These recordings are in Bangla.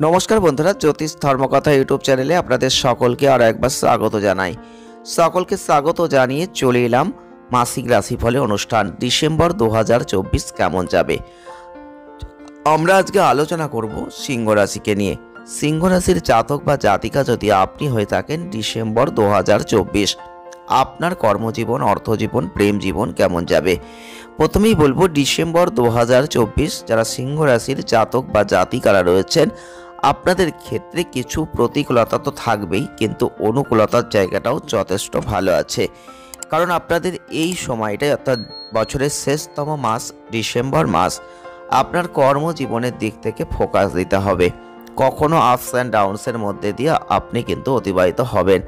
নমস্কার বন্ধুরা, জ্যোতিষ ধর্মকথা ইউটিউব চ্যানেলে আপনাদের সকলকে আরও একবার স্বাগত জানাই। সকলকে স্বাগত জানিয়ে চলে এলাম মাসিক রাশিফলে অনুষ্ঠান। ডিসেম্বর 2024 কেমন যাবে আমরা আজকে আলোচনা করব সিংহ রাশিকে নিয়ে। সিংহ রাশির জাতক বা জাতিকা যদি আপনি হয়ে থাকেন, ডিসেম্বর 2024 আপনার কর্মজীবন, অর্থজীবন, প্রেম জীবন কেমন যাবে। প্রথমেই বলবো, ডিসেম্বর 2024 যারা সিংহ রাশির জাতক বা জাতিকারা রয়েছেন, আপনাদের ক্ষেত্রে কিছু প্রতিকূলতা তো থাকবেই, কিন্তু অনুকূলতার জায়গাটাও যথেষ্ট ভালো আছে। কারণ আপনাদের এই সময়টাই, অর্থাৎ বছরের শেষতম মাস ডিসেম্বর মাস, আপনার কর্মজীবনের দিক থেকে ফোকাস দিতে হবে। কখনো আপস অ্যান্ড ডাউনসের মধ্যে দিয়ে আপনি কিন্তু অতিবাহিত হবেন।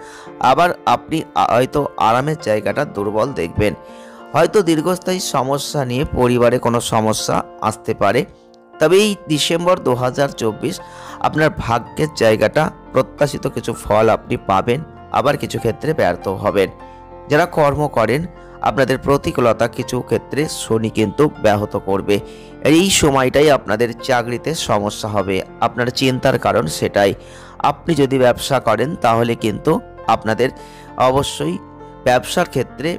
আবার আপনি হয়তো আরামের জায়গাটা দুর্বল দেখবেন। হয়তো দীর্ঘস্থায়ী সমস্যা নিয়ে পরিবারে কোনো সমস্যা আসতে পারে। তবে এই ডিসেম্বর 2024 আপনার ভাগ্যের জায়গাটা, প্রত্যাশিত কিছু ফল আপনি পাবেন, আবার কিছু ক্ষেত্রে ব্যর্থ হবেন। যারা কর্ম করেন, আপনাদের প্রতিকূলতা কিছু ক্ষেত্রে শনি কিন্তু ব্যাহত করবে। এই সময়টাই আপনাদের চাকরিতে সমস্যা হবে। আপনার চিন্তার কারণ সেটাই। আপনি যদি ব্যবসা করেন তাহলে কিন্তু আপনাদের অবশ্যই ব্যবসার ক্ষেত্রে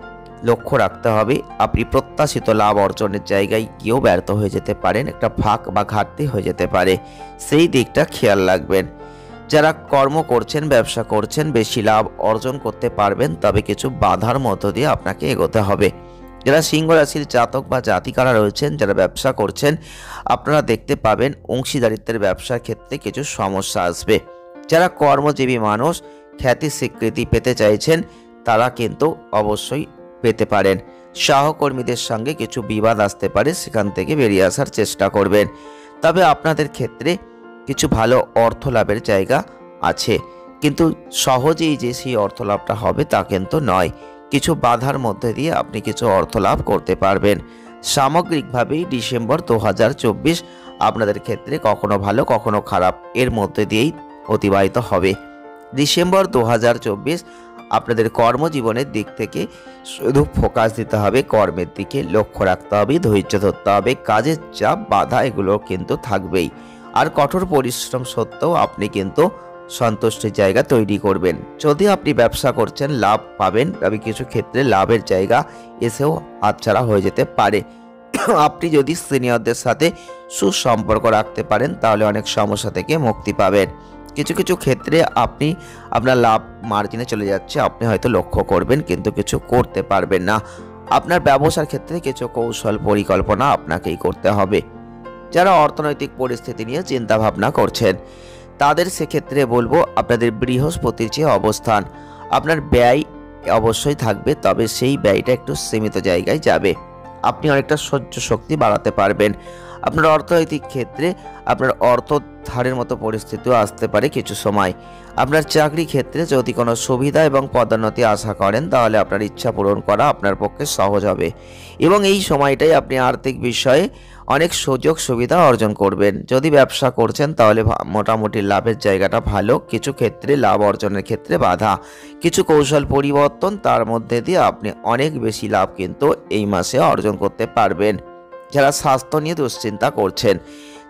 লক্ষ্য রাখতে হবে। আপনি প্রত্যাশিত লাভ অর্জনের জায়গায় গিয়েও ব্যর্থ হয়ে যেতে পারেন, একটা ফাঁক বা ঘাটতি হয়ে যেতে পারে, সেই দিকটা খেয়াল রাখবেন। যারা কর্ম করছেন, ব্যবসা করছেন, বেশি লাভ অর্জন করতে পারবেন, তবে কিছু বাধার মধ্য দিয়ে আপনাকে এগোতে হবে। যারা সিংহ রাশির জাতক বা জাতিকারা রয়েছেন, যারা ব্যবসা করছেন, আপনারা দেখতে পাবেন অংশীদারিত্বের ব্যবসার ক্ষেত্রে কিছু সমস্যা আসবে। যারা কর্মজীবী মানুষ, খ্যাতি স্বীকৃতি পেতে চাইছেন, তারা কিন্তু অবশ্যই পেতে পারেন। সহকর্মীদের সঙ্গে কিছু বিবাদ আসতে পারে, সেখান থেকে বেরিয়ে আসার চেষ্টা করবেন। তবে আপনাদের ক্ষেত্রে কিছু ভালো অর্থ লাভের জায়গা আছে, কিন্তু সহজেই যে সেই অর্থ লাভটা হবে তা কিন্তু নয়। কিছু বাধার মধ্যে দিয়ে আপনি কিছু অর্থ লাভ করতে পারবেন। সামগ্রিকভাবেই ডিসেম্বর 2024 আপনাদের ক্ষেত্রে কখনো ভালো কখনো খারাপ, এর মধ্যে দিয়েই অতিবাহিত হবে। ডিসেম্বর 2024 আপনাদের কর্মজীবনের দিক থেকে শুধু ফোকাস দিতে হবে, কর্মের দিকে লক্ষ্য রাখতে হবে, ধৈর্য ধরতে হবে। কাজের চাপ, বাধা এগুলো কিন্তু থাকবেই। আর কঠোর পরিশ্রম সত্ত্বেও আপনি কিন্তু সন্তুষ্টির জায়গা তৈরি করবেন। যদি আপনি ব্যবসা করছেন, লাভ পাবেন, তবে কিছু ক্ষেত্রে লাভের জায়গা এসেও হাতছাড়া হয়ে যেতে পারে। আপনি যদি সিনিয়রদের সাথে সুসম্পর্ক রাখতে পারেন, তাহলে অনেক সমস্যা থেকে মুক্তি পাবেন। কিছু কিছু ক্ষেত্রে আপনি আপনার লাভ মার্জিনে চলে যাচ্ছে, আপনি হয়তো লক্ষ্য করবেন কিন্তু কিছু করতে পারবেন না। আপনার ব্যবসার ক্ষেত্রে কিছু কৌশল পরিকল্পনা আপনাকেই করতে হবে। যারা অর্থনৈতিক পরিস্থিতি নিয়ে চিন্তা ভাবনা করছেন, তাদের সেক্ষেত্রে বলবো, আপনাদের বৃহস্পতির যে অবস্থান, আপনার ব্যয় অবশ্যই থাকবে, তবে সেই ব্যয়টা একটু সীমিত জায়গায় যাবে। আপনি অনেকটা সহ্য শক্তি বাড়াতে পারবেন। আপনার অর্থনৈতিক ক্ষেত্রে আপনার অর্থ ধারের মতো পরিস্থিতিও আসতে পারে কিছু সময়। আপনার চাকরি ক্ষেত্রে যদি কোনো সুবিধা এবং পদোন্নতি আশা করেন, তাহলে আপনার ইচ্ছা পূরণ করা আপনার পক্ষে সহজ হবে। এবং এই সময়টাই আপনি আর্থিক বিষয়ে অনেক সুযোগ সুবিধা অর্জন করবেন। যদি ব্যবসা করছেন, তাহলে মোটামুটি লাভের জায়গাটা ভালো। কিছু ক্ষেত্রে লাভ অর্জনের ক্ষেত্রে বাধা, কিছু কৌশল পরিবর্তন, তার মধ্যে দিয়ে আপনি অনেক বেশি লাভ কিন্তু এই মাসে অর্জন করতে পারবেন। যারা স্বাস্থ্য নিয়ে দুশ্চিন্তা করছেন,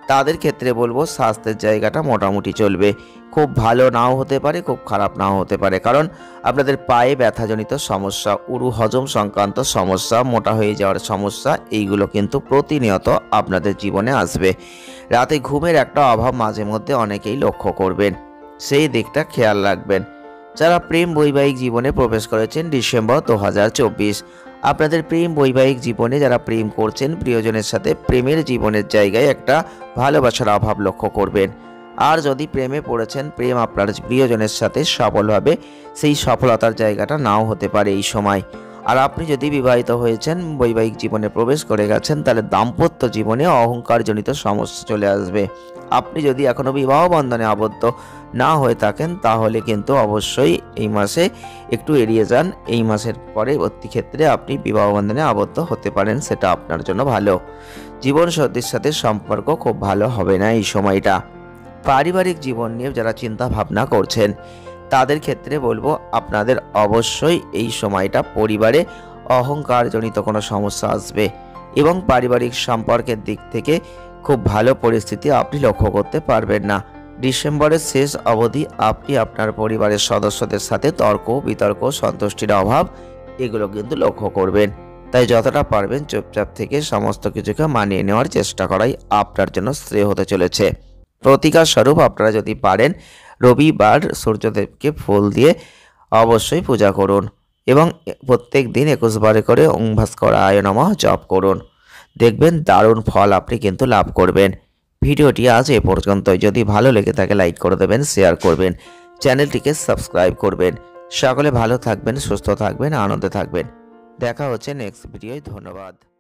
তাদের ক্ষেত্রে বলবো স্বাস্থ্যের জায়গাটা মোটামুটি চলবে। খুব ভালো নাও হতে পারে, খুব খারাপ নাও হতে পারে। কারণ আপনাদের পায়ে ব্যথাজনিত সমস্যা, উরু হজম সংক্রান্ত সমস্যা, মোটা হয়ে যাওয়ার সমস্যা, এইগুলো কিন্তু প্রতিনিয়ত আপনাদের জীবনে আসবে। রাতে ঘুমের একটা অভাব মাঝে মধ্যে অনেকেই লক্ষ্য করবেন, সেই দিকটা খেয়াল রাখবেন। যারা প্রেম বৈবাহিক জীবনে প্রবেশ করেছেন, ডিসেম্বর 2024 আপনাদের প্রেম বৈবাহিক জীবনে যারা প্রেম করছেন, প্রিয়জনের সাথে প্রেমের জীবনের জায়গায় একটা ভালোবাসার অভাব লক্ষ্য করবেন। আর যদি প্রেমে পড়েছেন, প্রেম আপনার প্রিয়জনের সাথে সফল হবে, সেই সফলতার জায়গাটা নাও হতে পারে এই সময়। আর আপনি যদি বিবাহিত হয়েছেন, বৈবাহিক জীবনে প্রবেশ করে গেছেন, তাহলে দাম্পত্য জীবনে অহংকারজনিত সমস্যা চলে আসবে। আপনি যদি এখনও বিবাহ বন্ধনে আবদ্ধ না হয়ে থাকেন, তাহলে কিন্তু অবশ্যই এই মাসে একটু এড়িয়ে যান। এই মাসের পরবর্তী ক্ষেত্রে আপনি বিবাহ বন্ধনে আবদ্ধ হতে পারেন, সেটা আপনার জন্য ভালো। জীবনসাথীর সাথে সম্পর্ক খুব ভালো হবে না এই সময়টা। পারিবারিক জীবন নিয়ে যারা চিন্তা ভাবনা করছেন, তাদের ক্ষেত্রে বলবো, আপনাদের অবশ্যই এই সময়টা পরিবারে অহংকারজনিত কোনো সমস্যা আসবে এবং পারিবারিক সম্পর্কের দিক থেকে খুব ভালো পরিস্থিতি আপনি লক্ষ্য করতে পারবেন না। ডিসেম্বরের শেষ অবধি আপনি আপনার পরিবারের সদস্যদের সাথে তর্ক বিতর্ক, সন্তুষ্টির অভাব এগুলো কিন্তু লক্ষ্য করবেন। তাই যতটা পারবেন চুপচাপ থেকে সমস্ত কিছুকে মানিয়ে নেওয়ার চেষ্টা করাই আপনার জন্য শ্রেয় হতে চলেছে। প্রতিকার স্বরূপ আপনারা যদি পারেন রবিবার সূর্যদেবকে ফুল দিয়ে অবশ্যই পূজা করুন এবং প্রত্যেক দিন 21 বারে করে ওং ভাস্করায় নমঃ জপ করুন। দেখবেন দারুণ ফল আপনি কিন্তু লাভ করবেন। ভিডিওটি আজ এ পর্যন্তই। যদি ভালো লেগে থাকে লাইক করে দেবেন, শেয়ার করবেন, চ্যানেলটিকে সাবস্ক্রাইব করবেন। সকলে ভালো থাকবেন, সুস্থ থাকবেন, আনন্দে থাকবেন। দেখা হচ্ছে নেক্সট ভিডিওয়। ধন্যবাদ।